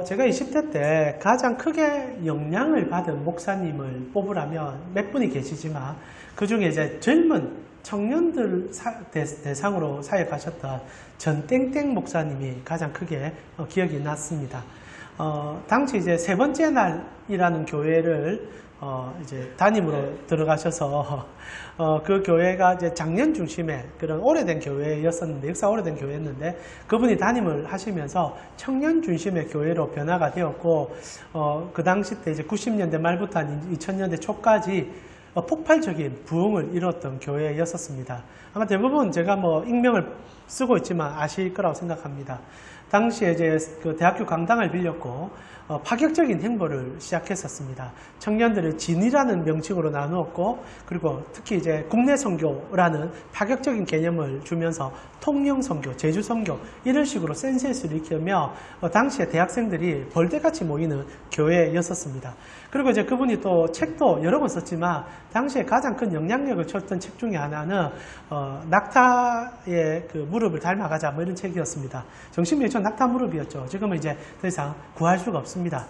제가 20대 때 가장 크게 영향을 받은 목사님을 뽑으라면 몇 분이 계시지만 그 중에 이제 젊은 청년들 대상으로 사역하셨던 전땡땡 목사님이 가장 크게 기억이 났습니다. 당시 이제 세 번째 날이라는 교회를 이제 담임으로 들어가셔서 그 교회가 이제 장년 중심의 그런 오래된 교회였었는데, 역사 오래된 교회였는데, 그분이 담임을 하시면서 청년 중심의 교회로 변화가 되었고, 그 당시 때 이제 90년대 말부터 한 2000년대 초까지 폭발적인 부흥을 이뤘던 교회였었습니다. 아마 대부분 제가 익명을 쓰고 있지만 아실 거라고 생각합니다. 당시에 이제 그 대학교 강당을 빌렸고 파격적인 행보를 시작했었습니다. 청년들을 진이라는 명칭으로 나누었고, 그리고 특히 이제 국내 선교라는 파격적인 개념을 주면서 통영 선교, 제주 선교 이런 식으로 센세이션을 일으키며 당시에 대학생들이 벌떼같이 모이는 교회였었습니다. 그리고 이제 그분이 또 책도 여러 권 썼지만 당시에 가장 큰 영향력을 줬던 책 중에 하나는 낙타의 그 무릎을 닮아가자 이런 책이었습니다. 정신병천 낙타 무릎이었죠. 지금은 이제 더 이상 구할 수가 없습니다.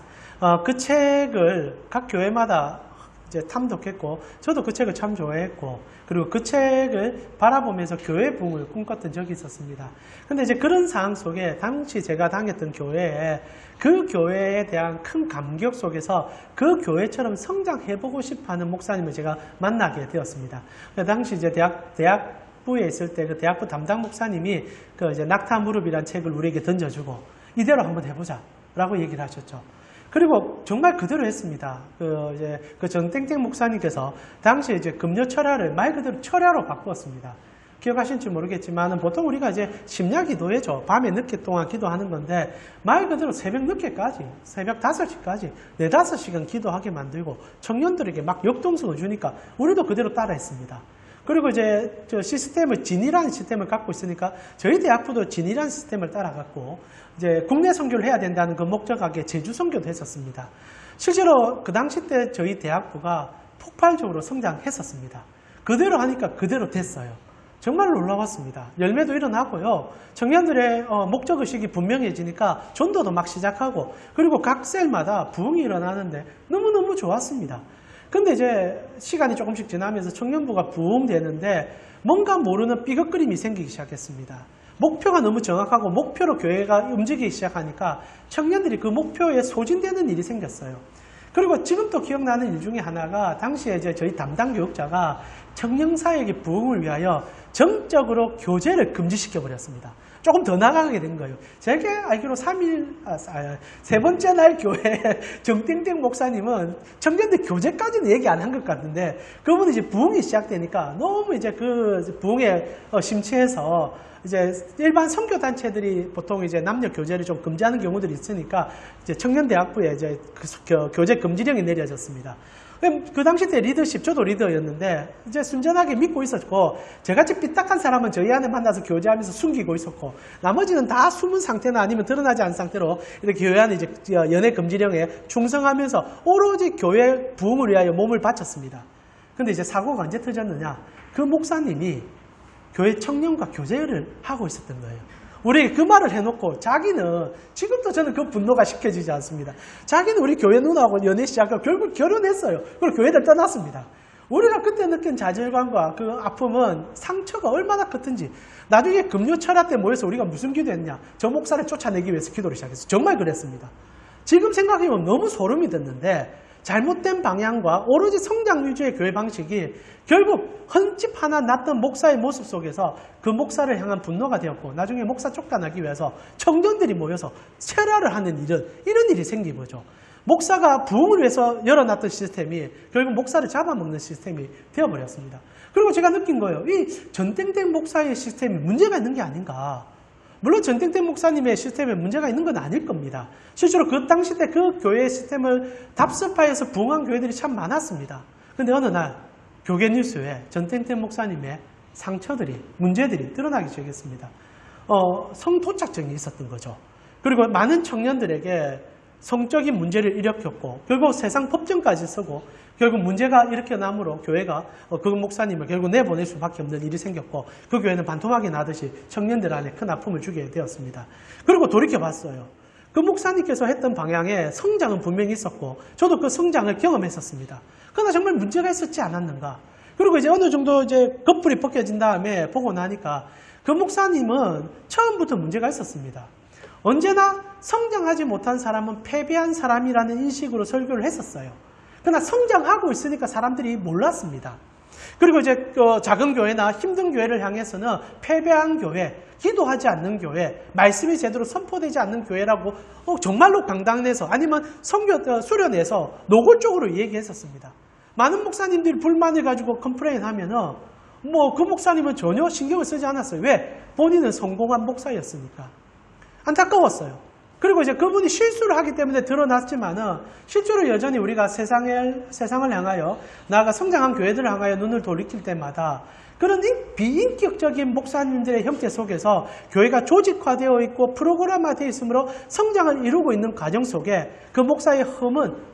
그 책을 각 교회마다 이제 탐독했고, 저도 그 책을 참 좋아했고, 그리고 그 책을 바라보면서 교회 부흥을 꿈꿨던 적이 있었습니다. 근데 이제 그런 상황 속에 당시 제가 다녔던 교회에 그 교회에 대한 큰 감격 속에서 그 교회처럼 성장해보고 싶어 하는 목사님을 제가 만나게 되었습니다. 당시 이제 대학부에 있을 때 그 대학부 담당 목사님이 그 이제 낙타 무릎이라는 책을 우리에게 던져주고 이대로 한번 해보자 라고 얘기를 하셨죠. 그리고 정말 그대로 했습니다. 그 전땡땡 목사님께서 당시에 이제 금요 철야를 말 그대로 철야로 바꾸었습니다. 기억하실지 모르겠지만 보통 우리가 이제 심야 기도회죠. 밤에 늦게 동안 기도하는 건데 말 그대로 새벽 늦게까지, 새벽 5시까지 4, 5시간 기도하게 만들고 청년들에게 막 역동성을 주니까 우리도 그대로 따라했습니다. 그리고 이제 저 시스템을 진이라는 시스템을 갖고 있으니까 저희 대학부도 진이라는 시스템을 따라갔고 이제 국내 선교를 해야 된다는 그 목적하에 제주 선교도 했었습니다. 실제로 그 당시 때 저희 대학부가 폭발적으로 성장했었습니다. 그대로 하니까 그대로 됐어요. 정말 놀라웠습니다. 열매도 일어나고요. 청년들의 목적의식이 분명해지니까 전도도 막 시작하고, 그리고 각 셀마다 부흥이 일어나는데 너무너무 좋았습니다. 근데 이제 시간이 조금씩 지나면서 청년부가 부흥되는데 뭔가 모르는 삐걱거림이 생기기 시작했습니다. 목표가 너무 정확하고 목표로 교회가 움직이기 시작하니까 청년들이 그 목표에 소진되는 일이 생겼어요. 그리고 지금 또 기억나는 일 중에 하나가 당시에 이제 저희 담당 교육자가 청년사역의 부흥을 위하여 정적으로 교제를 금지시켜 버렸습니다. 조금 더 나가게 된 거예요. 제가 알기로 세 번째 날 교회 정땡땡 목사님은 청년들 교제까지는 얘기 안 한 것 같은데 그분이 이제 부흥이 시작되니까 너무 이제 그 부흥에 심취해서 이제 일반 선교단체들이 보통 이제 남녀 교제를 좀 금지하는 경우들이 있으니까 이제 청년대학부에 이제 교제 금지령이 내려졌습니다. 그 당시 때 리더십, 저도 리더였는데 이제 순전하게 믿고 있었고, 저같이 삐딱한 사람은 저희 안에 만나서 교제하면서 숨기고 있었고, 나머지는 다 숨은 상태나 아니면 드러나지 않은 상태로 이렇게 교회 안에 이제 연애 금지령에 충성하면서 오로지 교회 부흥을 위하여 몸을 바쳤습니다. 근데 이제 사고가 언제 터졌느냐? 그 목사님이 교회 청년과 교제를 하고 있었던 거예요. 우리 그 말을 해놓고 자기는 지금도 저는 그 분노가 식혀지지 않습니다. 자기는 우리 교회 누나하고 연애 시작하고 결국 결혼했어요. 그리고 교회를 떠났습니다. 우리가 그때 느낀 좌절감과 그 아픔은 상처가 얼마나 컸든지 나중에 금요 철야 때 모여서 우리가 무슨 기도했냐? 저 목사를 쫓아내기 위해서 기도를 시작했어요. 정말 그랬습니다. 지금 생각해보면 너무 소름이 돋는데 잘못된 방향과 오로지 성장 위주의 교회 방식이 결국 헌집 하나 났던 목사의 모습 속에서 그 목사를 향한 분노가 되었고, 나중에 목사 쫓겨나기 위해서 청년들이 모여서 철야를 하는 이런 일이 생긴 거죠. 목사가 부흥을 위해서 열어놨던 시스템이 결국 목사를 잡아먹는 시스템이 되어버렸습니다. 그리고 제가 느낀 거예요. 이 전땡땡 목사의 시스템이 문제가 있는 게 아닌가. 물론 전땡땡 목사님의 시스템에 문제가 있는 건 아닐 겁니다. 실제로 그 당시 때 그 교회의 시스템을 답습하여서 부흥한 교회들이 참 많았습니다. 근데 어느 날 교계 뉴스에 전땡땡 목사님의 상처들이, 문제들이 드러나기 시작했습니다. 성도착증이 있었던 거죠. 그리고 많은 청년들에게 성적인 문제를 일으켰고 결국 세상 법정까지 서고 결국 문제가 일으켜나므로 교회가 그 목사님을 결국 내보낼 수밖에 없는 일이 생겼고 그 교회는 반토막이 나듯이 청년들 안에 큰 아픔을 주게 되었습니다. 그리고 돌이켜봤어요. 그 목사님께서 했던 방향에 성장은 분명히 있었고 저도 그 성장을 경험했었습니다. 그러나 정말 문제가 있었지 않았는가. 그리고 이제 어느 정도 이제 겉불이 벗겨진 다음에 보고 나니까 그 목사님은 처음부터 문제가 있었습니다. 언제나 성장하지 못한 사람은 패배한 사람이라는 인식으로 설교를 했었어요. 그러나 성장하고 있으니까 사람들이 몰랐습니다. 그리고 이제 작은 교회나 힘든 교회를 향해서는 패배한 교회, 기도하지 않는 교회, 말씀이 제대로 선포되지 않는 교회라고 정말로 강당내서 아니면 수련회에서 노골적으로 얘기했었습니다. 많은 목사님들이 불만을 가지고 컴플레인 하면은 그 목사님은 전혀 신경을 쓰지 않았어요. 왜? 본인은 성공한 목사였으니까. 안타까웠어요. 그리고 이제 그분이 실수를 하기 때문에 드러났지만은 실제로 여전히 우리가 세상을 향하여 나아가 성장한 교회들을 향하여 눈을 돌이킬 때마다 그런 비인격적인 목사님들의 형태 속에서 교회가 조직화되어 있고 프로그램화되어 있으므로 성장을 이루고 있는 과정 속에 그 목사의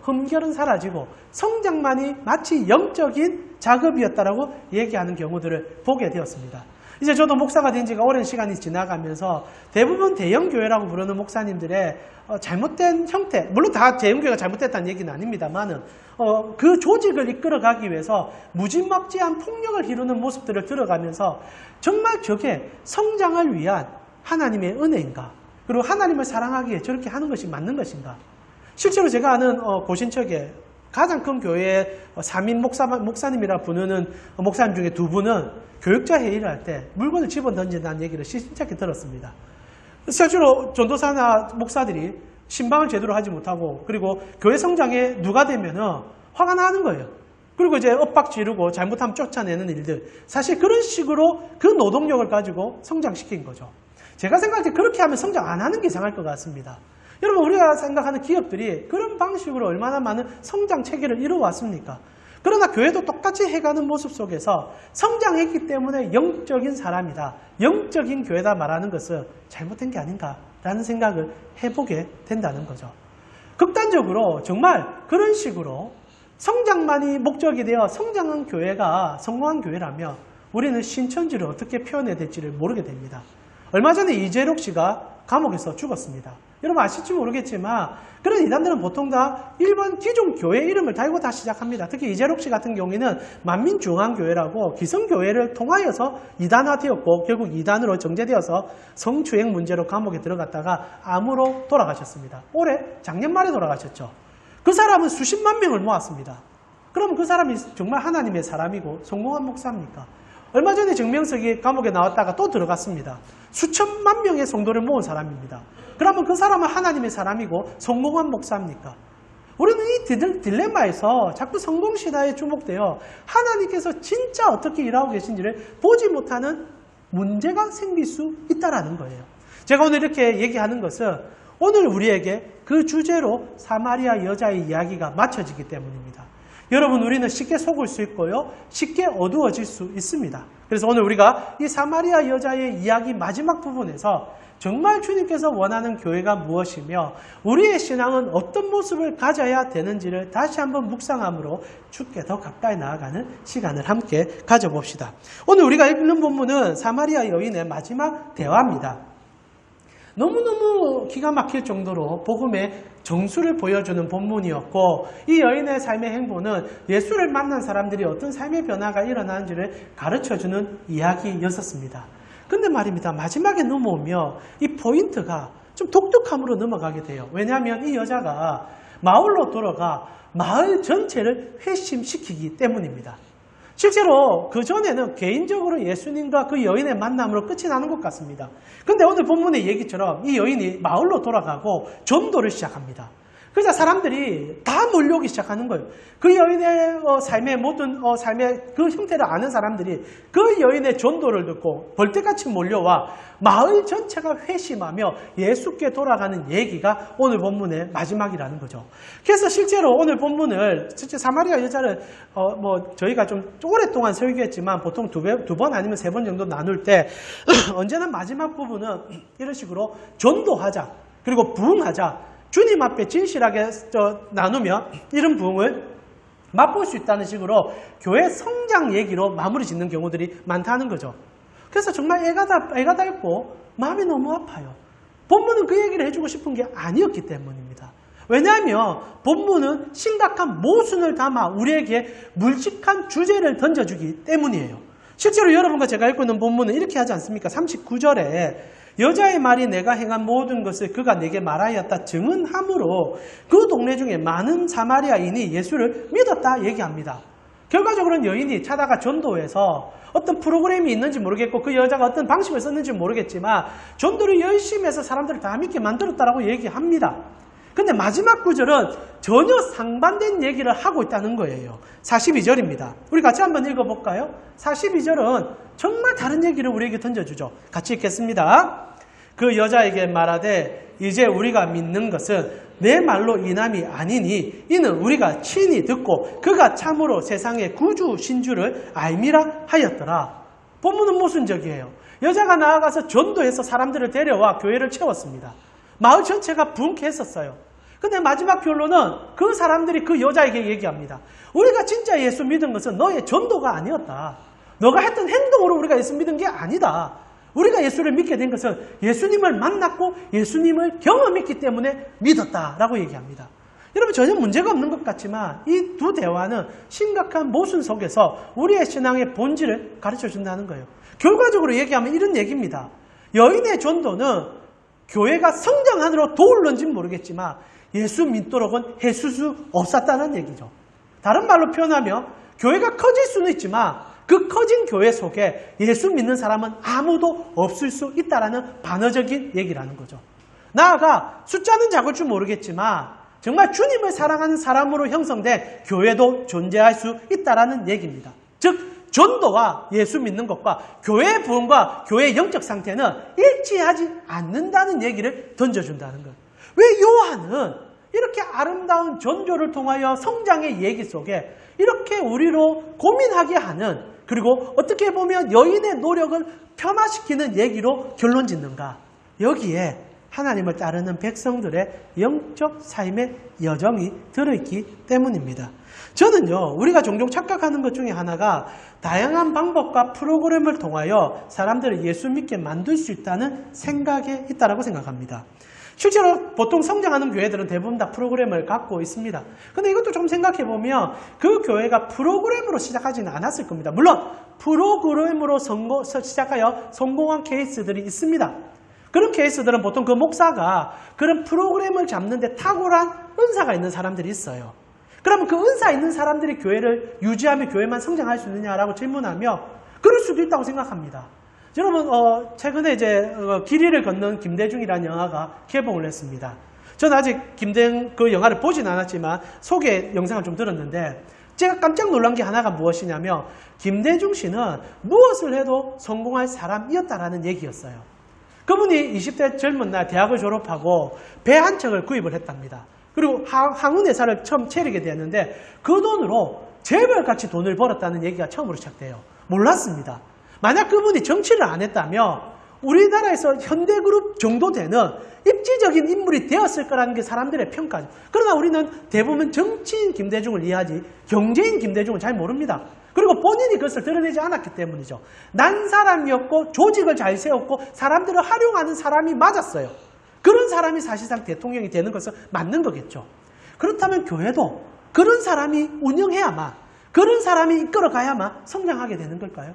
흠결은 사라지고 성장만이 마치 영적인 작업이었다라고 얘기하는 경우들을 보게 되었습니다. 이제 저도 목사가 된 지가 오랜 시간이 지나가면서 대부분 대형교회라고 부르는 목사님들의 잘못된 형태, 물론 다 대형교회가 잘못됐다는 얘기는 아닙니다만은 그 조직을 이끌어가기 위해서 무지막지한 폭력을 기르는 모습들을 들어가면서 정말 저게 성장을 위한 하나님의 은혜인가? 그리고 하나님을 사랑하기에 저렇게 하는 것이 맞는 것인가? 실제로 제가 아는 고신척에 가장 큰 교회의 3인 목사님이라 부르는 목사님 중에 2분은 교육자 회의를 할 때 물건을 집어던진다는 얘기를 심찮게 들었습니다. 실제로 전도사나 목사들이 신방을 제대로 하지 못하고 그리고 교회 성장에 누가 되면은 화가 나는 거예요. 그리고 이제 엇박 지르고 잘못하면 쫓아내는 일들. 사실 그런 식으로 그 노동력을 가지고 성장시킨 거죠. 제가 생각할 때 그렇게 하면 성장 안 하는 게 이상할 것 같습니다. 여러분 우리가 생각하는 기업들이 그런 방식으로 얼마나 많은 성장 체계를 이루어왔습니까? 그러나 교회도 똑같이 해가는 모습 속에서 성장했기 때문에 영적인 사람이다, 영적인 교회다 말하는 것은 잘못된 게 아닌가라는 생각을 해보게 된다는 거죠. 극단적으로 정말 그런 식으로 성장만이 목적이 되어 성장한 교회가 성공한 교회라면 우리는 신천지를 어떻게 표현해야 될지를 모르게 됩니다. 얼마 전에 이재록 씨가 감옥에서 죽었습니다. 여러분 아실지 모르겠지만 그런 이단들은 보통 다 일본 기존 교회 이름을 달고 다 시작합니다. 특히 이재록 씨 같은 경우에는 만민중앙교회라고 기성교회를 통하여서 이단화되었고 결국 이단으로 정제되어서 성추행 문제로 감옥에 들어갔다가 암으로 돌아가셨습니다. 작년 말에 돌아가셨죠. 그 사람은 수십만 명을 모았습니다. 그럼 그 사람이 정말 하나님의 사람이고 성공한 목사입니까? 얼마 전에 정명석이 감옥에 나왔다가 또 들어갔습니다. 수천만 명의 성도를 모은 사람입니다. 그러면 그 사람은 하나님의 사람이고 성공한 목사입니까? 우리는 이 딜레마에서 자꾸 성공시다에 주목되어 하나님께서 진짜 어떻게 일하고 계신지를 보지 못하는 문제가 생길 수 있다는 거예요. 제가 오늘 이렇게 얘기하는 것은 오늘 우리에게 그 주제로 사마리아 여자의 이야기가 맞춰지기 때문입니다. 여러분 우리는 쉽게 속을 수 있고요. 쉽게 어두워질 수 있습니다. 그래서 오늘 우리가 이 사마리아 여자의 이야기 마지막 부분에서 정말 주님께서 원하는 교회가 무엇이며 우리의 신앙은 어떤 모습을 가져야 되는지를 다시 한번 묵상함으로 주께 더 가까이 나아가는 시간을 함께 가져봅시다. 오늘 우리가 읽는 본문은 사마리아 여인의 마지막 대화입니다. 너무너무 기가 막힐 정도로 복음의 정수를 보여주는 본문이었고 이 여인의 삶의 행보는 예수를 만난 사람들이 어떤 삶의 변화가 일어나는지를 가르쳐주는 이야기였었습니다. 근데 말입니다. 마지막에 넘어오며 이 포인트가 좀 독특함으로 넘어가게 돼요. 왜냐하면 이 여자가 마을로 돌아가 마을 전체를 회심시키기 때문입니다. 실제로 그 전에는 개인적으로 예수님과 그 여인의 만남으로 끝이 나는 것 같습니다. 근데 오늘 본문의 얘기처럼 이 여인이 마을로 돌아가고 전도를 시작합니다. 그래서 사람들이 다 몰려오기 시작하는 거예요. 그 여인의 삶의 모든 삶의 그 형태를 아는 사람들이 그 여인의 전도를 듣고 벌떼같이 몰려와 마을 전체가 회심하며 예수께 돌아가는 얘기가 오늘 본문의 마지막이라는 거죠. 그래서 실제로 오늘 본문을 실제 사마리아 여자를 저희가 좀 오랫동안 설교했지만 보통 두 번 아니면 3번 정도 나눌 때 언제나 마지막 부분은 이런 식으로 전도하자 그리고 부흥하자 주님 앞에 진실하게 나누며 이런 부흥을 맛볼 수 있다는 식으로 교회 성장 얘기로 마무리 짓는 경우들이 많다는 거죠. 그래서 정말 애가 닳고 마음이 너무 아파요. 본문은 그 얘기를 해주고 싶은 게 아니었기 때문입니다. 왜냐하면 본문은 심각한 모순을 담아 우리에게 묵직한 주제를 던져주기 때문이에요. 실제로 여러분과 제가 읽고 있는 본문은 이렇게 하지 않습니까? 39절에 여자의 말이 내가 행한 모든 것을 그가 내게 말하였다 증언함으로 그 동네 중에 많은 사마리아인이 예수를 믿었다 얘기합니다. 결과적으로는 여인이 차다가 전도해서 어떤 프로그램이 있는지 모르겠고 그 여자가 어떤 방식을 썼는지 모르겠지만 전도를 열심히 해서 사람들을 다 믿게 만들었다라고 얘기합니다. 근데 마지막 구절은 전혀 상반된 얘기를 하고 있다는 거예요. 42절입니다. 우리 같이 한번 읽어볼까요? 42절은 정말 다른 얘기를 우리에게 던져주죠. 같이 읽겠습니다. 그 여자에게 말하되 이제 우리가 믿는 것은 내 말로 인함이 아니니 이는 우리가 친히 듣고 그가 참으로 세상의 구주신 줄을 알미라 하였더라. 본문은 모순적이에요. 여자가 나아가서 전도해서 사람들을 데려와 교회를 채웠습니다. 마을 전체가 부흥했었어요. 근데 마지막 결론은 그 사람들이 그 여자에게 얘기합니다. 우리가 진짜 예수 믿은 것은 너의 전도가 아니었다. 너가 했던 행동으로 우리가 예수 믿은 게 아니다. 우리가 예수를 믿게 된 것은 예수님을 만났고 예수님을 경험했기 때문에 믿었다라고 얘기합니다. 여러분 전혀 문제가 없는 것 같지만 이 두 대화는 심각한 모순 속에서 우리의 신앙의 본질을 가르쳐준다는 거예요. 결과적으로 얘기하면 이런 얘기입니다. 여인의 전도는 교회가 성장하도록 도울는지는 모르겠지만 예수 믿도록은 해줄 수 없었다는 얘기죠. 다른 말로 표현하면 교회가 커질 수는 있지만 그 커진 교회 속에 예수 믿는 사람은 아무도 없을 수 있다는 반어적인 얘기라는 거죠. 나아가 숫자는 작을 줄 모르겠지만 정말 주님을 사랑하는 사람으로 형성된 교회도 존재할 수 있다는 얘기입니다. 즉 전도와 예수 믿는 것과 교회의 부흥과 교회의 영적 상태는 일치하지 않는다는 얘기를 던져준다는 거예요. 왜 요한은 이렇게 아름다운 전조를 통하여 성장의 얘기 속에 이렇게 우리로 고민하게 하는 그리고 어떻게 보면 여인의 노력을 폄하시키는 얘기로 결론 짓는가? 여기에 하나님을 따르는 백성들의 영적 삶의 여정이 들어있기 때문입니다. 저는요, 우리가 종종 착각하는 것 중에 하나가 다양한 방법과 프로그램을 통하여 사람들을 예수 믿게 만들 수 있다는 생각에 있다고 생각합니다. 실제로 보통 성장하는 교회들은 대부분 다 프로그램을 갖고 있습니다. 근데 이것도 좀 생각해보면 그 교회가 프로그램으로 시작하지는 않았을 겁니다. 물론 프로그램으로 시작하여 성공한 케이스들이 있습니다. 그런 케이스들은 보통 그 목사가 그런 프로그램을 잡는데 탁월한 은사가 있는 사람들이 있어요. 그러면 그 은사 있는 사람들이 교회를 유지하며 교회만 성장할 수 있느냐라고 질문하며 그럴 수도 있다고 생각합니다. 여러분 최근에 이제 길이를 걷는 김대중이라는 영화가 개봉을 했습니다. 저는 아직 그 영화를 보진 않았지만 소개 영상을 좀 들었는데 제가 깜짝 놀란 게 하나가 무엇이냐면 김대중 씨는 무엇을 해도 성공할 사람이었다라는 얘기였어요. 그분이 20대 젊은 날 대학을 졸업하고 배 한 척을 구입을 했답니다. 그리고 항운회사를 처음 차리게 되었는데 그 돈으로 재벌같이 돈을 벌었다는 얘기가 처음으로 시작돼요. 몰랐습니다. 만약 그분이 정치를 안 했다면 우리나라에서 현대그룹 정도 되는 입지적인 인물이 되었을 거라는 게 사람들의 평가죠. 그러나 우리는 대부분 정치인 김대중을 이해하지 경제인 김대중은 잘 모릅니다. 그리고 본인이 그것을 드러내지 않았기 때문이죠. 난 사람이었고 조직을 잘 세웠고 사람들을 활용하는 사람이 맞았어요. 그런 사람이 사실상 대통령이 되는 것은 맞는 거겠죠. 그렇다면 교회도 그런 사람이 운영해야만 그런 사람이 이끌어가야만 성장하게 되는 걸까요?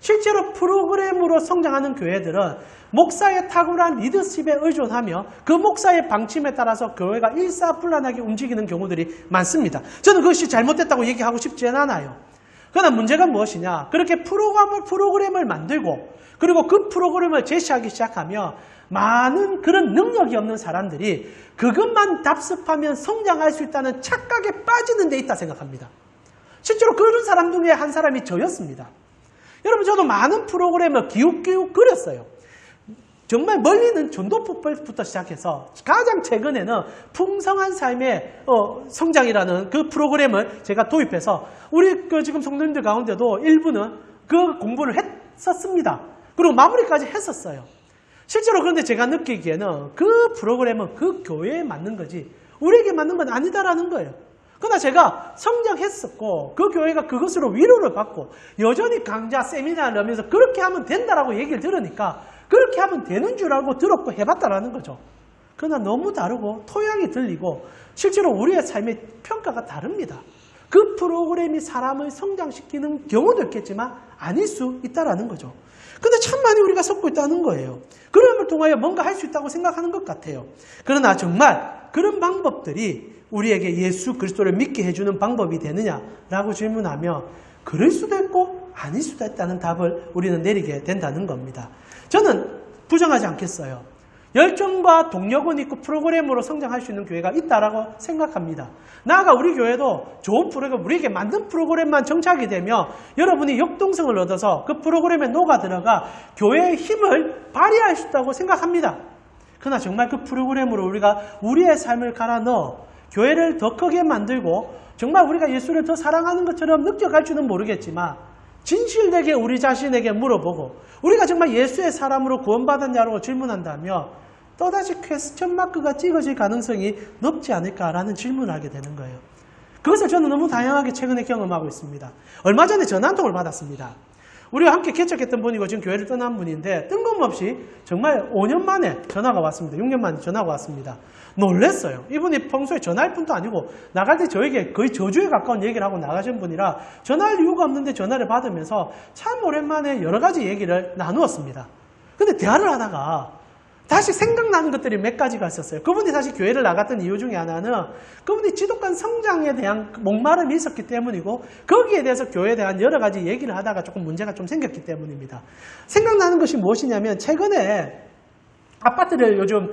실제로 프로그램으로 성장하는 교회들은 목사의 탁월한 리더십에 의존하며 그 목사의 방침에 따라서 교회가 일사불란하게 움직이는 경우들이 많습니다. 저는 그것이 잘못됐다고 얘기하고 싶지는 않아요. 그러나 문제가 무엇이냐? 그렇게 프로그램을 만들고 그리고 그 프로그램을 제시하기 시작하며 많은 그런 능력이 없는 사람들이 그것만 답습하면 성장할 수 있다는 착각에 빠지는 데 있다 생각합니다. 실제로 그런 사람 중에 한 사람이 저였습니다. 여러분 저도 많은 프로그램을 기웃기웃 그렸어요. 정말 멀리는 전도폭발부터 시작해서 가장 최근에는 풍성한 삶의 성장이라는 그 프로그램을 제가 도입해서 우리 지금 성도님들 가운데도 일부는 그 공부를 했었습니다. 그리고 마무리까지 했었어요. 실제로 그런데 제가 느끼기에는 그 프로그램은 그 교회에 맞는 거지 우리에게 맞는 건 아니다라는 거예요. 그러나 제가 성장했었고 그 교회가 그것으로 위로를 받고 여전히 강좌, 세미나를 하면서 그렇게 하면 된다라고 얘기를 들으니까 그렇게 하면 되는 줄 알고 들었고 해봤다라는 거죠. 그러나 너무 다르고 토양이 들리고 실제로 우리의 삶의 평가가 다릅니다. 그 프로그램이 사람을 성장시키는 경우도 있겠지만 아닐 수 있다라는 거죠. 근데 참 많이 우리가 섞고 있다는 거예요. 그럼을 통하여 뭔가 할 수 있다고 생각하는 것 같아요. 그러나 정말 그런 방법들이 우리에게 예수 그리스도를 믿게 해주는 방법이 되느냐라고 질문하며 그럴 수도 있고 아닐 수도 있다는 답을 우리는 내리게 된다는 겁니다. 저는 부정하지 않겠어요. 열정과 동력은 있고 프로그램으로 성장할 수 있는 교회가 있다라고 생각합니다. 나아가 우리 교회도 좋은 프로그램, 우리에게 맞는 프로그램만 정착이 되면 여러분이 역동성을 얻어서 그 프로그램에 녹아들어가 교회의 힘을 발휘할 수 있다고 생각합니다. 그러나 정말 그 프로그램으로 우리가 우리의 삶을 갈아 넣어 교회를 더 크게 만들고 정말 우리가 예수를 더 사랑하는 것처럼 느껴갈지는 모르겠지만 진실되게 우리 자신에게 물어보고 우리가 정말 예수의 사람으로 구원받았냐고 질문한다면 또다시 퀘스천 마크가 찍어질 가능성이 높지 않을까라는 질문을 하게 되는 거예요. 그것을 저는 너무 다양하게 최근에 경험하고 있습니다. 얼마 전에 전화 한 통을 받았습니다. 우리와 함께 개척했던 분이고 지금 교회를 떠난 분인데 뜬금없이 정말 5년 만에 전화가 왔습니다. 6년 만에 전화가 왔습니다. 놀랬어요. 이분이 평소에 전화할 분도 아니고 나갈 때 저에게 거의 저주에 가까운 얘기를 하고 나가신 분이라 전화할 이유가 없는데 전화를 받으면서 참 오랜만에 여러 가지 얘기를 나누었습니다. 근데 대화를 하다가 다시 생각나는 것들이 몇 가지가 있었어요. 그분이 사실 교회를 나갔던 이유 중에 하나는 그분이 지독한 성장에 대한 목마름이 있었기 때문이고 거기에 대해서 교회에 대한 여러 가지 얘기를 하다가 조금 문제가 좀 생겼기 때문입니다. 생각나는 것이 무엇이냐면 최근에 아파트를 요즘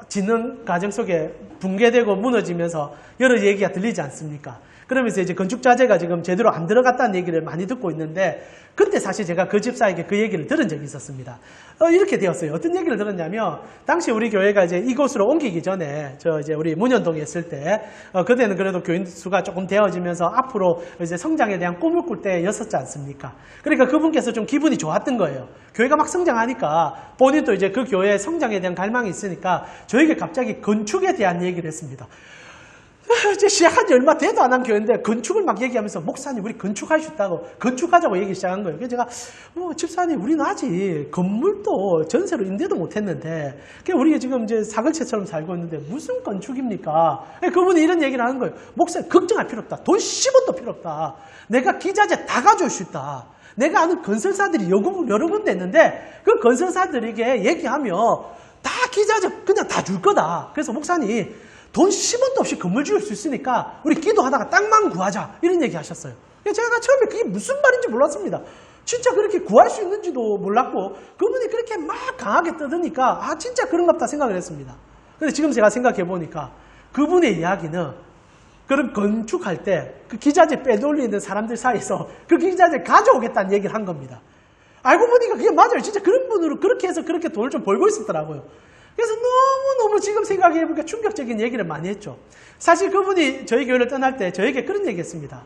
짓는 과정 속에 붕괴되고 무너지면서 여러 얘기가 들리지 않습니까? 그러면서 이제 건축 자재가 지금 제대로 안 들어갔다는 얘기를 많이 듣고 있는데 그때 사실 제가 그 집사에게 그 얘기를 들은 적이 있었습니다. 이렇게 되었어요. 어떤 얘기를 들었냐면 당시 우리 교회가 이제 이곳으로 옮기기 전에 이제 우리 문현동에 있을 때 그때는 그래도 교인 수가 조금 되어지면서 앞으로 이제 성장에 대한 꿈을 꿀 때였었지 않습니까? 그러니까 그분께서 좀 기분이 좋았던 거예요. 교회가 막 성장하니까 본인도 이제 그 교회의 성장에 대한 갈망이 있으니까 저에게 갑자기 건축에 대한 얘기를 했습니다. 이제 시작한 지 얼마 되도 안 한 교회인데 건축을 막 얘기하면서 목사님 우리 건축할 수 있다고 건축하자고 얘기 시작한 거예요. 그래서 제가 집사님 우리는 아직 건물도 전세로 임대도 못했는데 우리가 지금 이제 사글채처럼 살고 있는데 무슨 건축입니까? 그분이 이런 얘기를 하는 거예요. 목사님 걱정할 필요 없다. 돈 10원도 필요 없다. 내가 기자재 다 가져올 수 있다. 내가 아는 건설사들이 여러 군데 있는데 그 건설사들에게 얘기하면 다 기자재 그냥 다 줄 거다. 그래서 목사님 돈 10원도 없이 건물 지을 수 있으니까 우리 기도하다가 땅만 구하자 이런 얘기 하셨어요. 제가 처음에 그게 무슨 말인지 몰랐습니다. 진짜 그렇게 구할 수 있는지도 몰랐고 그분이 그렇게 막 강하게 떠드니까 진짜 그런가 보다 생각을 했습니다. 근데 지금 제가 생각해 보니까 그분의 이야기는 그런 건축할 때 그 기자재 빼돌리는 사람들 사이에서 그 기자재 가져오겠다는 얘기를 한 겁니다. 알고 보니까 그게 맞아요. 진짜 그런 분으로 그렇게 해서 그렇게 돈을 좀 벌고 있었더라고요. 그래서 너무너무 지금 생각해보니까 충격적인 얘기를 많이 했죠. 사실 그분이 저희 교회를 떠날 때 저에게 그런 얘기 했습니다.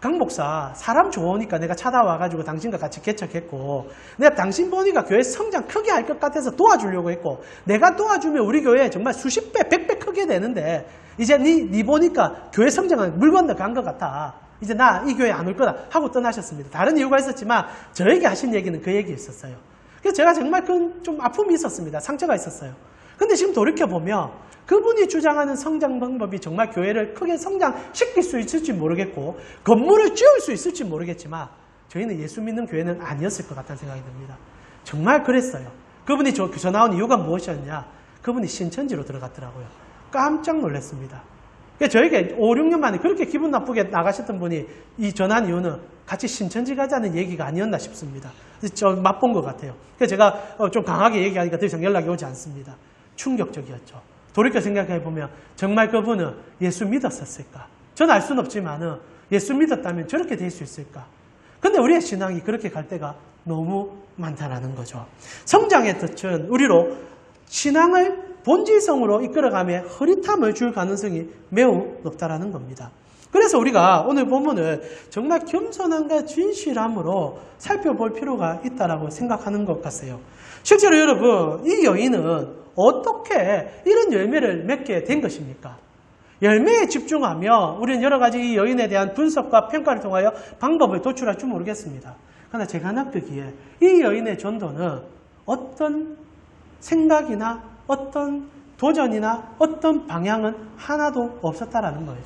강 목사, 사람 좋으니까 내가 찾아와가지고 당신과 같이 개척했고 내가 당신 보니까 교회 성장 크게 할 것 같아서 도와주려고 했고 내가 도와주면 우리 교회 정말 수십 배, 100배 크게 되는데 이제 네 보니까 교회 성장은 물 건너 간 것 같아. 이제 나 이 교회 안 올 거다 하고 떠나셨습니다. 다른 이유가 있었지만 저에게 하신 얘기는 그 얘기였었어요. 그래서 제가 정말 좀 아픔이 있었습니다. 상처가 있었어요. 근데 지금 돌이켜보면 그분이 주장하는 성장 방법이 정말 교회를 크게 성장시킬 수 있을지 모르겠고 건물을 지을 수 있을지 모르겠지만 저희는 예수 믿는 교회는 아니었을 것 같다는 생각이 듭니다. 정말 그랬어요. 그분이 전화 온 이유가 무엇이었냐? 그분이 신천지로 들어갔더라고요. 깜짝 놀랐습니다. 저에게 5, 6년 만에 그렇게 기분 나쁘게 나가셨던 분이 이 전화한 이유는 같이 신천지 가자는 얘기가 아니었나 싶습니다. 좀 맛본 것 같아요. 그래서 제가 좀 강하게 얘기하니까 더 이상 연락이 오지 않습니다. 충격적이었죠. 돌이켜 생각해보면 정말 그분은 예수 믿었었을까? 저는 알 수는 없지만 예수 믿었다면 저렇게 될 수 있을까? 근데 우리의 신앙이 그렇게 갈 때가 너무 많다라는 거죠. 성장의 뜻은 우리로 신앙을 본질성으로 이끌어가며 흐릿함을 줄 가능성이 매우 높다라는 겁니다. 그래서 우리가 오늘 본문을 정말 겸손함과 진실함으로 살펴볼 필요가 있다라고 생각하는 것 같아요. 실제로 여러분, 이 여인은 어떻게 이런 열매를 맺게 된 것입니까? 열매에 집중하며 우리는 여러 가지 이 여인에 대한 분석과 평가를 통하여 방법을 도출할 줄 모르겠습니다. 그러나 제가 느끼기에 이 여인의 전도는 어떤 생각이나 어떤 도전이나 어떤 방향은 하나도 없었다라는 거죠.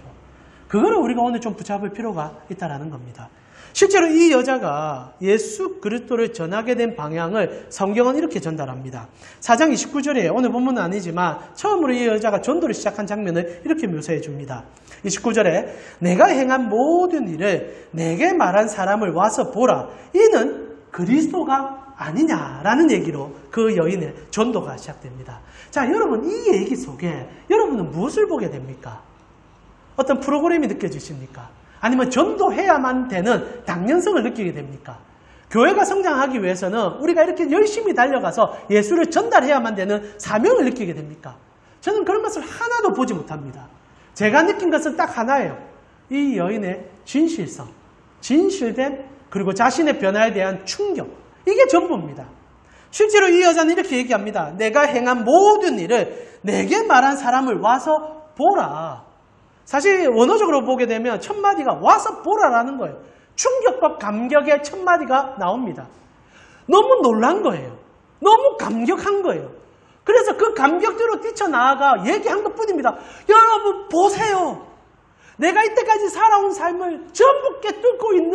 그거를 우리가 오늘 좀 붙잡을 필요가 있다라는 겁니다. 실제로 이 여자가 예수 그리스도를 전하게 된 방향을 성경은 이렇게 전달합니다. 4장 29절에 오늘 본문은 아니지만 처음으로 이 여자가 전도를 시작한 장면을 이렇게 묘사해 줍니다. 29절에 내가 행한 모든 일을 내게 말한 사람을 와서 보라. 이는 그리스도가 아니냐라는 얘기로 그 여인의 전도가 시작됩니다. 자, 여러분 이 얘기 속에 여러분은 무엇을 보게 됩니까? 어떤 프로그램이 느껴지십니까? 아니면 전도해야만 되는 당연성을 느끼게 됩니까? 교회가 성장하기 위해서는 우리가 이렇게 열심히 달려가서 예수를 전달해야만 되는 사명을 느끼게 됩니까? 저는 그런 것을 하나도 보지 못합니다. 제가 느낀 것은 딱 하나예요. 이 여인의 진실성, 진실됨, 그리고 자신의 변화에 대한 충격. 이게 전부입니다. 실제로 이 여자는 이렇게 얘기합니다. 내가 행한 모든 일을 내게 말한 사람을 와서 보라. 사실 원어적으로 보게 되면 첫 마디가 와서 보라라는 거예요. 충격과 감격의 첫 마디가 나옵니다. 너무 놀란 거예요. 너무 감격한 거예요. 그래서 그 감격대로 뛰쳐나아가 얘기한 것뿐입니다. 여러분 보세요. 내가 이때까지 살아온 삶을 전부 깨뚫고 있는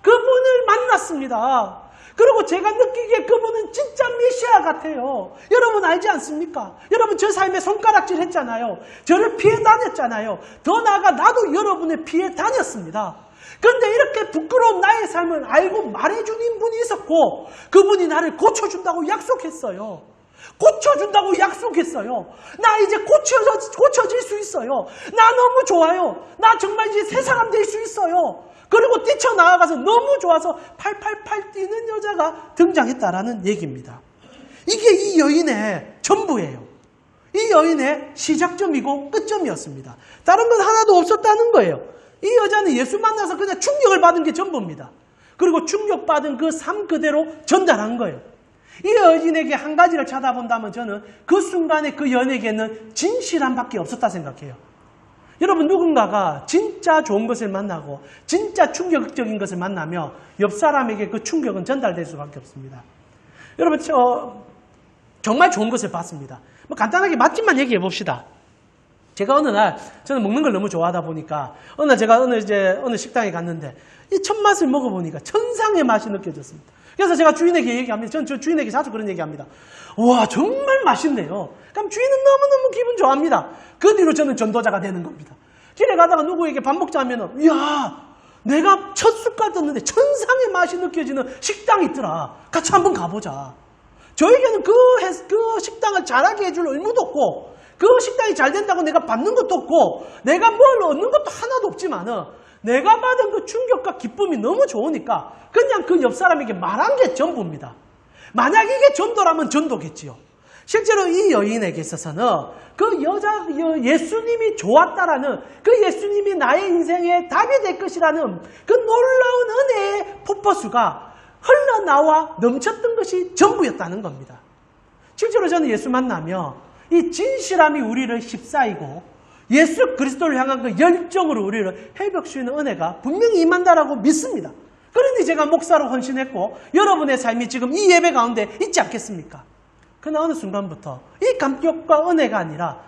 그분을 만났습니다. 그리고 제가 느끼기에 그분은 진짜 메시아 같아요. 여러분 알지 않습니까? 여러분 저 삶에 손가락질 했잖아요. 저를 피해 다녔잖아요. 더 나아가 나도 여러분의 피해 다녔습니다. 그런데 이렇게 부끄러운 나의 삶을 알고 말해주는 분이 있었고 그분이 나를 고쳐준다고 약속했어요. 고쳐준다고 약속했어요. 나 이제 고쳐질 수 있어요. 나 너무 좋아요. 나 정말 이제 새 사람 될 수 있어요. 그리고 뛰쳐나아가서 너무 좋아서 팔팔팔 뛰는 여자가 등장했다라는 얘기입니다. 이게 이 여인의 전부예요. 이 여인의 시작점이고 끝점이었습니다. 다른 건 하나도 없었다는 거예요. 이 여자는 예수 만나서 그냥 충격을 받은 게 전부입니다. 그리고 충격받은 그 삶 그대로 전달한 거예요. 이 여인에게 한 가지를 찾아본다면 저는 그 순간에 그 여인에게는 진실함밖에 없었다 생각해요. 여러분 누군가가 진짜 좋은 것을 만나고 진짜 충격적인 것을 만나며 옆 사람에게 그 충격은 전달될 수밖에 없습니다. 여러분 정말 좋은 것을 봤습니다. 뭐 간단하게 맛집만 얘기해 봅시다. 제가 어느 날 저는 먹는 걸 너무 좋아하다 보니까 어느 날 제가 어느 식당에 갔는데 이 첫 맛을 먹어보니까 천상의 맛이 느껴졌습니다. 그래서 제가 주인에게 얘기합니다. 전 저 주인에게 자주 그런 얘기합니다. 와 정말 맛있네요. 그럼 주인은 너무너무 기분 좋아합니다. 그 뒤로 저는 전도자가 되는 겁니다. 길에 가다가 누구에게 밥 먹자 하면은 이야 내가 첫 숟갈 떴는데 천상의 맛이 느껴지는 식당이 있더라. 같이 한번 가보자. 저에게는 그 식당을 잘하게 해줄 의무도 없고 그 식당이 잘 된다고 내가 받는 것도 없고 내가 뭘 얻는 것도 하나도 없지만은 내가 받은 그 충격과 기쁨이 너무 좋으니까 그냥 그 옆 사람에게 말한 게 전부입니다. 만약 이게 전도라면 전도겠지요. 실제로 이 여인에게 있어서는 예수님이 좋았다라는 그 예수님이 나의 인생의 답이 될 것이라는 그 놀라운 은혜의 폭포수가 흘러나와 넘쳤던 것이 전부였다는 겁니다. 실제로 저는 예수 만나며 이 진실함이 우리를 휩싸이고 예수 그리스도를 향한 그 열정으로 우리를 회복시키는 은혜가 분명히 임한다라고 믿습니다. 그러니 제가 목사로 헌신했고 여러분의 삶이 지금 이 예배 가운데 있지 않겠습니까? 그러나 어느 순간부터 이 감격과 은혜가 아니라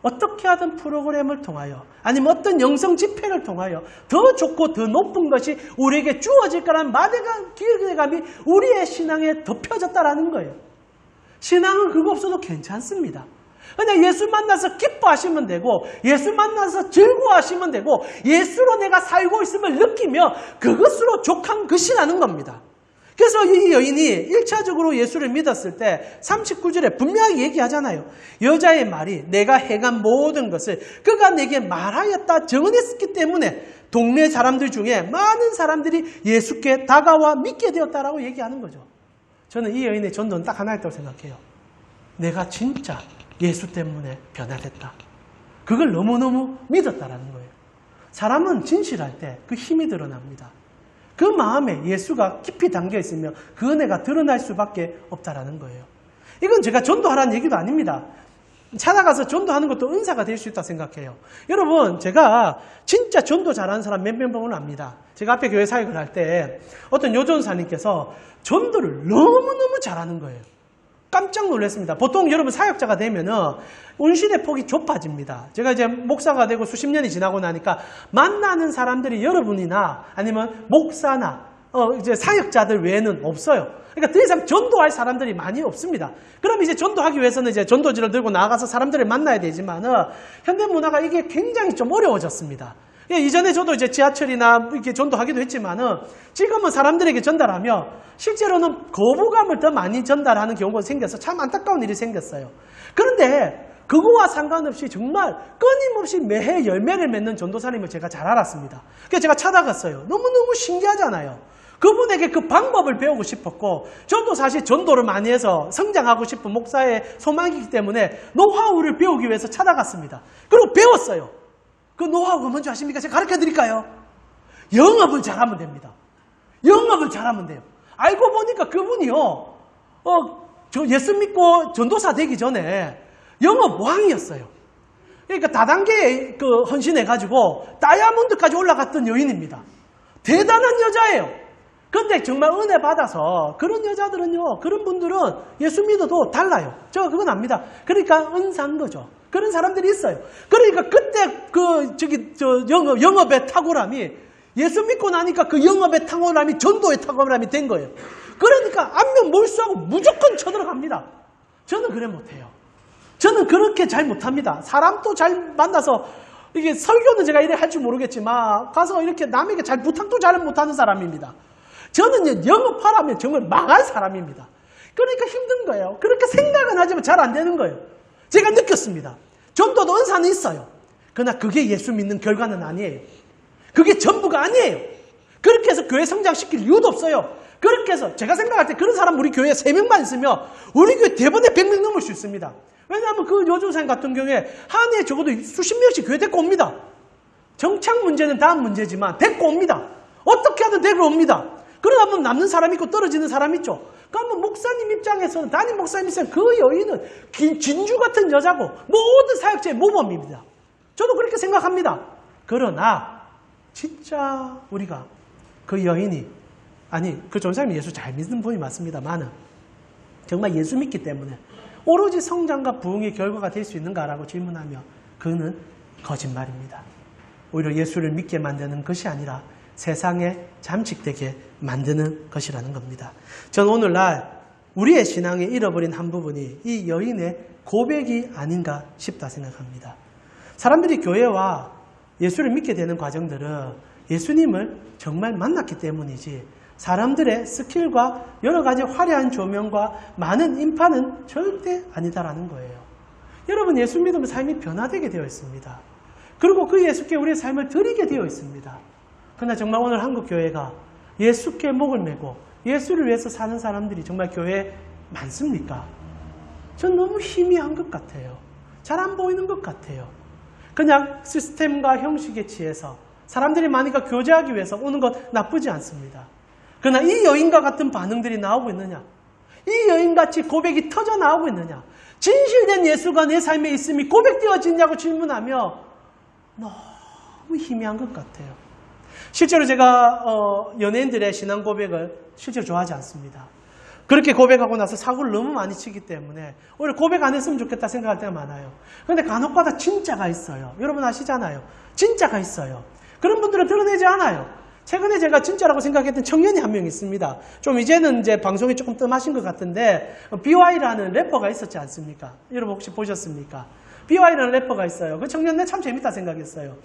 어떻게 하든 프로그램을 통하여 아니면 어떤 영성 집회를 통하여 더 좋고 더 높은 것이 우리에게 주어질 거라는 기대감이 우리의 신앙에 덮여졌다라는 거예요. 신앙은 그거 없어도 괜찮습니다. 그냥 예수 만나서 기뻐하시면 되고 예수 만나서 즐거워하시면 되고 예수로 내가 살고 있음을 느끼며 그것으로 족한 것이라는 겁니다. 그래서 이 여인이 1차적으로 예수를 믿었을 때 39절에 분명히 얘기하잖아요. 여자의 말이 내가 행한 모든 것을 그가 내게 말하였다 증언했기 때문에 동네 사람들 중에 많은 사람들이 예수께 다가와 믿게 되었다라고 얘기하는 거죠. 저는 이 여인의 전도는 딱 하나였다고 생각해요. 내가 진짜 예수 때문에 변화됐다. 그걸 너무너무 믿었다라는 거예요. 사람은 진실할 때 그 힘이 드러납니다. 그 마음에 예수가 깊이 담겨 있으면 그 은혜가 드러날 수밖에 없다라는 거예요. 이건 제가 전도하라는 얘기도 아닙니다. 찾아가서 전도하는 것도 은사가 될 수 있다고 생각해요. 여러분 제가 진짜 전도 잘하는 사람 몇 명은 압니다. 제가 앞에 교회 사역을 할 때 어떤 요전사님께서 전도를 너무너무 잘하는 거예요. 깜짝 놀랐습니다. 보통 여러분 사역자가 되면은 운신의 폭이 좁아집니다. 제가 이제 목사가 되고 수십 년이 지나고 나니까 만나는 사람들이 여러분이나 아니면 목사나 이제 사역자들 외에는 없어요. 그러니까 더 이상 전도할 사람들이 많이 없습니다. 그럼 이제 전도하기 위해서는 이제 전도지를 들고 나가서 사람들을 만나야 되지만은 현대 문화가 이게 굉장히 좀 어려워졌습니다. 이전에 저도 이제 지하철이나 이렇게 전도하기도 했지만은 지금은 사람들에게 전달하며 실제로는 거부감을 더 많이 전달하는 경우가 생겨서 참 안타까운 일이 생겼어요. 그런데 그거와 상관없이 정말 끊임없이 매해 열매를 맺는 전도사님을 제가 잘 알았습니다. 그래서 제가 찾아갔어요. 너무너무 신기하잖아요. 그분에게 그 방법을 배우고 싶었고, 저도 사실 전도를 많이 해서 성장하고 싶은 목사의 소망이기 때문에 노하우를 배우기 위해서 찾아갔습니다. 그리고 배웠어요. 그 노하우가 뭔지 아십니까? 제가 가르쳐 드릴까요? 영업을 잘하면 됩니다. 영업을 잘하면 돼요. 알고 보니까 그분이요, 저 예수 믿고 전도사 되기 전에 영업 왕이었어요. 그러니까 다단계에 헌신해가지고 다이아몬드까지 올라갔던 여인입니다. 대단한 여자예요. 근데 정말 은혜 받아서 그런 여자들은요, 그런 분들은 예수 믿어도 달라요. 저 그건 압니다. 그러니까 은사인 거죠. 그런 사람들이 있어요. 그러니까 그때 영업의 탁월함이 예수 믿고 나니까 그 영업의 탁월함이 전도의 탁월함이 된 거예요. 그러니까 안면 몰수하고 무조건 쳐들어갑니다. 저는 그래 못해요. 저는 그렇게 잘 못합니다. 사람도 잘 만나서 이게 설교는 제가 이래 할 줄 모르겠지만 가서 이렇게 남에게 잘 부탁도 잘 못하는 사람입니다. 저는 영업하라면 정말 망할 사람입니다. 그러니까 힘든 거예요. 그렇게 생각은 하지만 잘 안 되는 거예요. 제가 느꼈습니다. 전도도 은사는 있어요. 그러나 그게 예수 믿는 결과는 아니에요. 그게 전부가 아니에요. 그렇게 해서 교회 성장시킬 이유도 없어요. 그렇게 해서 제가 생각할 때 그런 사람 우리 교회에 3명만 있으면 우리 교회 대번에 100명 넘을 수 있습니다. 왜냐하면 그 여중생 같은 경우에 한 해에 적어도 수십 명씩 교회 데리고 옵니다. 정착 문제는 다음 문제지만 데리고 옵니다. 어떻게 하든 데리고 옵니다. 그러다 보면 남는 사람 있고 떨어지는 사람 있죠. 그러면 목사님 입장에서는, 담임 목사님 입장에서는 그 여인은 진주 같은 여자고 모든 사역자의 모범입니다. 저도 그렇게 생각합니다. 그러나 진짜 우리가 그 여인이, 아니 그 전사님이 예수 잘 믿는 분이 맞습니다만은 정말 예수 믿기 때문에 오로지 성장과 부흥의 결과가 될 수 있는가라고 질문하며 그는 거짓말입니다. 오히려 예수를 믿게 만드는 것이 아니라 세상에 잠식되게 만드는 것이라는 겁니다. 전 오늘날 우리의 신앙에 잃어버린 한 부분이 이 여인의 고백이 아닌가 싶다 생각합니다. 사람들이 교회와 예수를 믿게 되는 과정들은 예수님을 정말 만났기 때문이지 사람들의 스킬과 여러 가지 화려한 조명과 많은 인파는 절대 아니다라는 거예요. 여러분, 예수 믿으면 삶이 변화되게 되어 있습니다. 그리고 그 예수께 우리의 삶을 드리게 되어 있습니다. 그러나 정말 오늘 한국교회가 예수께 목을 메고 예수를 위해서 사는 사람들이 정말 교회에 많습니까? 전 너무 희미한 것 같아요. 잘 안 보이는 것 같아요. 그냥 시스템과 형식에 취해서 사람들이 많으니까 교제하기 위해서 오는 것 나쁘지 않습니다. 그러나 이 여인과 같은 반응들이 나오고 있느냐? 이 여인같이 고백이 터져 나오고 있느냐? 진실된 예수가 내 삶에 있음이 고백되어지냐고 질문하며 너무 희미한 것 같아요. 실제로 제가 연예인들의 신앙 고백을 실제로 좋아하지 않습니다. 그렇게 고백하고 나서 사고를 너무 많이 치기 때문에 오히려 고백 안 했으면 좋겠다 생각할 때가 많아요. 그런데 간혹가다 진짜가 있어요. 여러분 아시잖아요. 진짜가 있어요. 그런 분들은 드러내지 않아요. 최근에 제가 진짜라고 생각했던 청년이 한 명 있습니다. 좀 이제는 이제 방송이 조금 뜸하신 것 같은데 BY라는 래퍼가 있었지 않습니까? 여러분 혹시 보셨습니까? BY라는 래퍼가 있어요. 그 청년네 참 재밌다 생각했어요.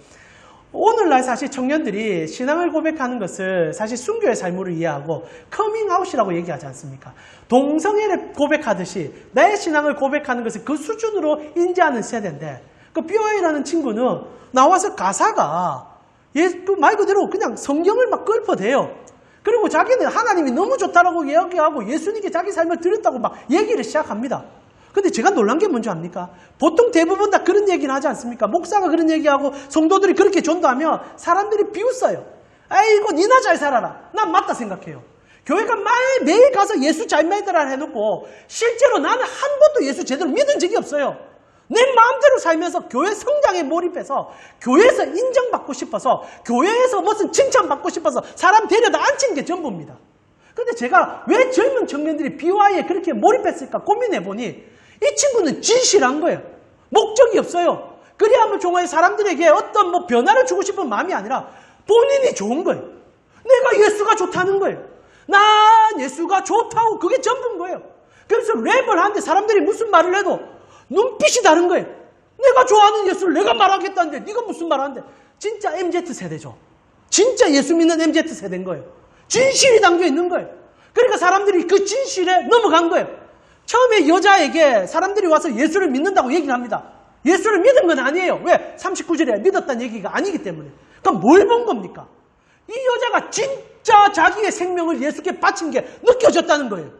오늘날 사실 청년들이 신앙을 고백하는 것을 사실 순교의 삶으로 이해하고 커밍아웃이라고 얘기하지 않습니까? 동성애를 고백하듯이 나의 신앙을 고백하는 것을 그 수준으로 인지하는 세대인데 그 BY라는 친구는 나와서 가사가 말 그대로 그냥 성경을 막 읊어대요. 그리고 자기는 하나님이 너무 좋다라고 이야기하고 예수님께 자기 삶을 드렸다고 막 얘기를 시작합니다. 근데 제가 놀란 게 뭔지 압니까? 보통 대부분 다 그런 얘기를 하지 않습니까? 목사가 그런 얘기하고 성도들이 그렇게 전도하면 사람들이 비웃어요. 아이고 니나 잘 살아라. 난 맞다 생각해요. 교회가 매일 가서 예수 잘 믿으라 해놓고 실제로 나는 한 번도 예수 제대로 믿은 적이 없어요. 내 마음대로 살면서 교회 성장에 몰입해서 교회에서 인정받고 싶어서 교회에서 무슨 칭찬받고 싶어서 사람 데려다 앉힌 게 전부입니다. 근데 제가 왜 젊은 청년들이 BY에 그렇게 몰입했을까 고민해보니 이 친구는 진실한 거예요. 목적이 없어요. 그래야만 정말 사람들에게 어떤 뭐 변화를 주고 싶은 마음이 아니라 본인이 좋은 거예요. 내가 예수가 좋다는 거예요. 난 예수가 좋다고 그게 전부인 거예요. 그래서 랩을 하는데 사람들이 무슨 말을 해도 눈빛이 다른 거예요. 내가 좋아하는 예수를 내가 말하겠다는데 네가 무슨 말 하는데. 진짜 MZ세대죠. 진짜 예수 믿는 MZ세대인 거예요. 진실이 담겨 있는 거예요. 그러니까 사람들이 그 진실에 넘어간 거예요. 처음에 여자에게 사람들이 와서 예수를 믿는다고 얘기를 합니다. 예수를 믿은 건 아니에요. 왜? 39절에 믿었다는 얘기가 아니기 때문에. 그럼 뭘 본 겁니까? 이 여자가 진짜 자기의 생명을 예수께 바친 게 느껴졌다는 거예요.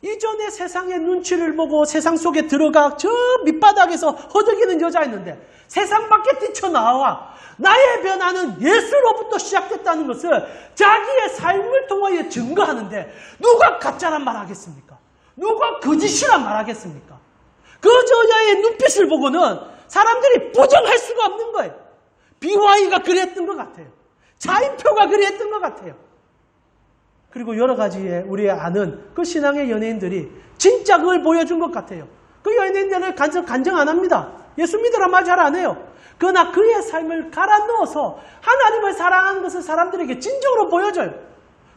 이전에 세상의 눈치를 보고 세상 속에 들어가 저 밑바닥에서 허덕이는 여자였는데 세상 밖에 뛰쳐나와 나의 변화는 예수로부터 시작됐다는 것을 자기의 삶을 통하여 증거하는데 누가 가짜란 말 하겠습니까? 누가 거짓이란 말 하겠습니까? 그 여자의 눈빛을 보고는 사람들이 부정할 수가 없는 거예요. BY가 그랬던 것 같아요. 차인표가 그랬던 것 같아요. 그리고 여러 가지의 우리 아는 그 신앙의 연예인들이 진짜 그걸 보여준 것 같아요. 그 연예인들을 간증 안 합니다. 예수 믿으라 말 잘 안 해요. 그러나 그의 삶을 갈아 넣어서 하나님을 사랑하는 것을 사람들에게 진정으로 보여줘요.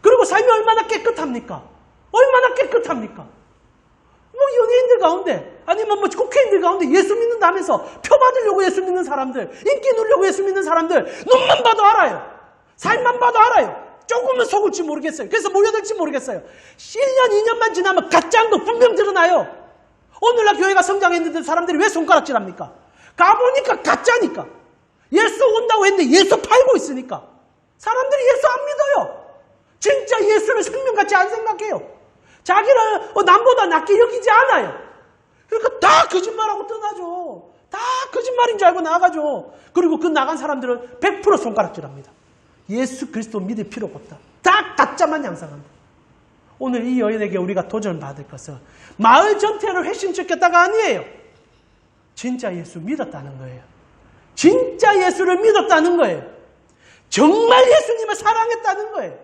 그리고 삶이 얼마나 깨끗합니까? 얼마나 깨끗합니까? 뭐 연예인들 가운데 아니면 뭐 국회의원들 가운데 예수 믿는다면서 표 받으려고 예수 믿는 사람들, 인기 누리려고 예수 믿는 사람들 눈만 봐도 알아요. 삶만 봐도 알아요. 조금은 속을지 모르겠어요. 그래서 모여들지 모르겠어요. 1년, 2년만 지나면 가짜인 거 분명 드러나요. 오늘날 교회가 성장했는데 사람들이 왜 손가락질합니까? 가보니까 가짜니까. 예수 온다고 했는데 예수 팔고 있으니까. 사람들이 예수 안 믿어요. 진짜 예수를 생명같이 안 생각해요. 자기를 남보다 낫게 여기지 않아요. 그러니까 다 거짓말하고 떠나죠. 다 거짓말인 줄 알고 나가죠. 그리고 그 나간 사람들은 100% 손가락질합니다. 예수 그리스도 믿을 필요가 없다. 다 가짜만 양상한다. 오늘 이 여인에게 우리가 도전받을 것은 마을 전체를 회심시켰다가 아니에요. 진짜 예수 믿었다는 거예요. 진짜 예수를 믿었다는 거예요. 정말 예수님을 사랑했다는 거예요.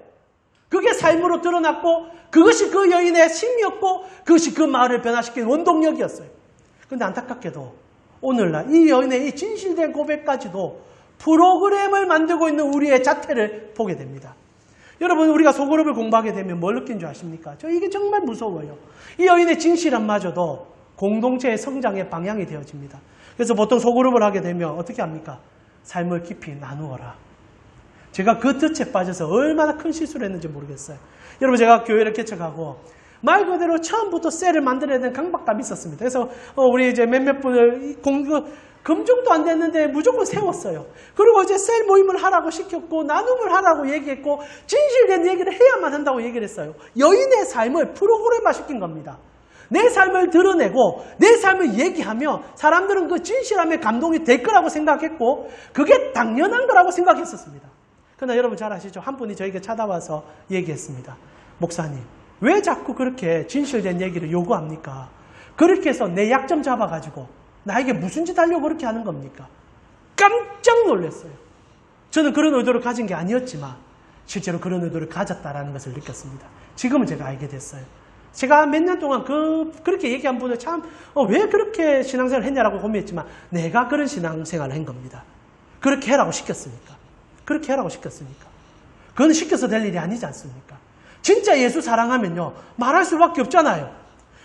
그게 삶으로 드러났고 그것이 그 여인의 힘이었고 그것이 그 마을을 변화시킨 원동력이었어요. 그런데 안타깝게도 오늘날 이 여인의 이 진실된 고백까지도 프로그램을 만들고 있는 우리의 자태를 보게 됩니다. 여러분 우리가 소그룹을 공부하게 되면 뭘 느낀 줄 아십니까? 이게 정말 무서워요. 이 여인의 진실함마저도 공동체의 성장의 방향이 되어집니다. 그래서 보통 소그룹을 하게 되면 어떻게 합니까? 삶을 깊이 나누어라. 제가 그 뜻에 빠져서 얼마나 큰 실수를 했는지 모르겠어요. 여러분 제가 교회를 개척하고 말 그대로 처음부터 셀을 만들어야 되는 강박감이 있었습니다. 그래서 우리 이제 몇몇 분을 금정도 안 됐는데 무조건 세웠어요. 그리고 이제 셀 모임을 하라고 시켰고 나눔을 하라고 얘기했고 진실된 얘기를 해야만 한다고 얘기를 했어요. 여인의 삶을 프로그램화 시킨 겁니다. 내 삶을 드러내고 내 삶을 얘기하며 사람들은 그 진실함에 감동이 될 거라고 생각했고 그게 당연한 거라고 생각했었습니다. 그러나 여러분 잘 아시죠? 한 분이 저에게 찾아와서 얘기했습니다. 목사님, 왜 자꾸 그렇게 진실된 얘기를 요구합니까? 그렇게 해서 내 약점 잡아가지고 나에게 무슨 짓 하려고 그렇게 하는 겁니까? 깜짝 놀랐어요. 저는 그런 의도를 가진 게 아니었지만 실제로 그런 의도를 가졌다라는 것을 느꼈습니다. 지금은 제가 알게 됐어요. 제가 몇 년 동안 그렇게 얘기한 분을 참 왜 그렇게 신앙생활을 했냐라고 고민했지만 내가 그런 신앙생활을 한 겁니다. 그렇게 해라고 시켰으니까. 그렇게 하라고 시켰으니까. 그건 시켜서 될 일이 아니지 않습니까? 진짜 예수 사랑하면요. 말할 수밖에 없잖아요.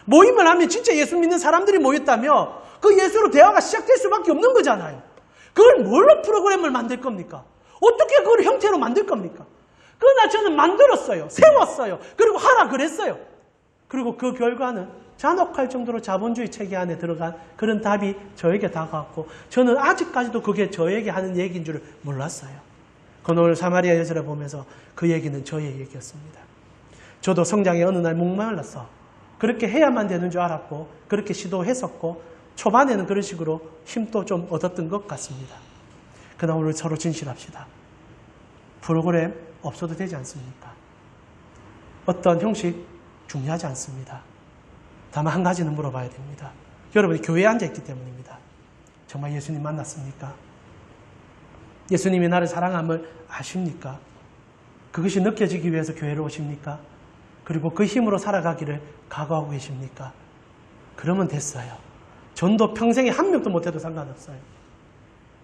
모임을 하면 진짜 예수 믿는 사람들이 모였다며 그 예수로 대화가 시작될 수밖에 없는 거잖아요. 그걸 뭘로 프로그램을 만들 겁니까? 어떻게 그걸 형태로 만들 겁니까? 그러나 저는 만들었어요. 세웠어요. 그리고 하라 그랬어요. 그리고 그 결과는 잔혹할 정도로 자본주의 체계 안에 들어간 그런 답이 저에게 다가왔고 저는 아직까지도 그게 저에게 하는 얘기인 줄 몰랐어요. 오늘 사마리아 여자를 보면서 그 얘기는 저의 얘기였습니다. 저도 성장에 어느 날 목말라서 그렇게 해야만 되는 줄 알았고 그렇게 시도했었고 초반에는 그런 식으로 힘도 좀 얻었던 것 같습니다. 그러나 오늘 서로 진실합시다. 프로그램 없어도 되지 않습니까? 어떤 형식 중요하지 않습니다. 다만 한 가지는 물어봐야 됩니다. 여러분이 교회에 앉아있기 때문입니다. 정말 예수님 만났습니까? 예수님이 나를 사랑함을 아십니까? 그것이 느껴지기 위해서 교회로 오십니까? 그리고 그 힘으로 살아가기를 각오하고 계십니까? 그러면 됐어요. 전도 평생에 한 명도 못해도 상관없어요.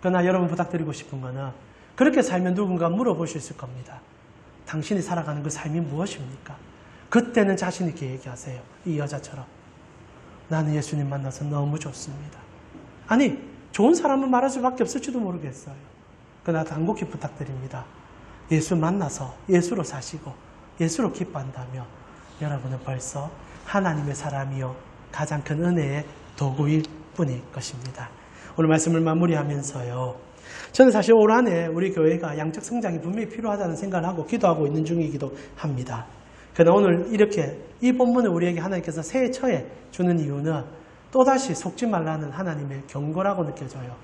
그러나 여러분 부탁드리고 싶은 거는 그렇게 살면 누군가 물어보실 겁니다. 당신이 살아가는 그 삶이 무엇입니까? 그때는 자신 있게 얘기하세요. 이 여자처럼. 나는 예수님 만나서 너무 좋습니다. 아니, 좋은 사람은 말할 수밖에 없을지도 모르겠어요. 그러나 간곡히 부탁드립니다. 예수 만나서 예수로 사시고 예수로 기뻐한다며 여러분은 벌써 하나님의 사람이요 가장 큰 은혜의 도구일 뿐일 것입니다. 오늘 말씀을 마무리하면서요. 저는 사실 올 한해 우리 교회가 양적 성장이 분명히 필요하다는 생각을 하고 기도하고 있는 중이기도 합니다. 그러나 오늘 이렇게 이 본문을 우리에게 하나님께서 새해 처에 주는 이유는 또다시 속지 말라는 하나님의 경고라고 느껴져요.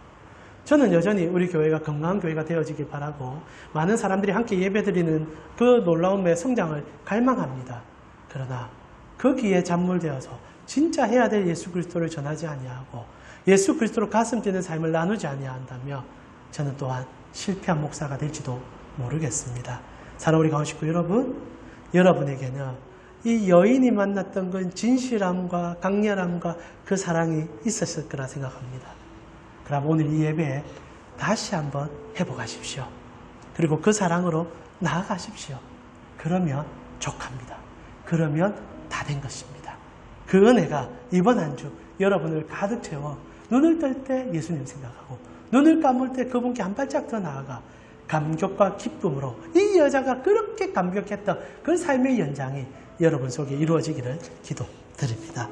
저는 여전히 우리 교회가 건강한 교회가 되어지길 바라고 많은 사람들이 함께 예배드리는 그 놀라움의 성장을 갈망합니다. 그러나 거기에 잠몰되어서 진짜 해야 될 예수 그리스도를 전하지 아니하고 예수 그리스도로 가슴 뛰는 삶을 나누지 아니한다면 저는 또한 실패한 목사가 될지도 모르겠습니다. 사랑하는 우리 가운식구 여러분, 여러분에게는 이 여인이 만났던 그 진실함과 강렬함과 그 사랑이 있었을 거라 생각합니다. 그럼 오늘 이 예배에 다시 한번 회복하십시오. 그리고 그 사랑으로 나아가십시오. 그러면 족합니다. 그러면 다 된 것입니다. 그 은혜가 이번 한 주 여러분을 가득 채워 눈을 뜰 때 예수님 생각하고 눈을 감을 때 그분께 한 발짝 더 나아가 감격과 기쁨으로 이 여자가 그렇게 감격했던 그 삶의 연장이 여러분 속에 이루어지기를 기도드립니다.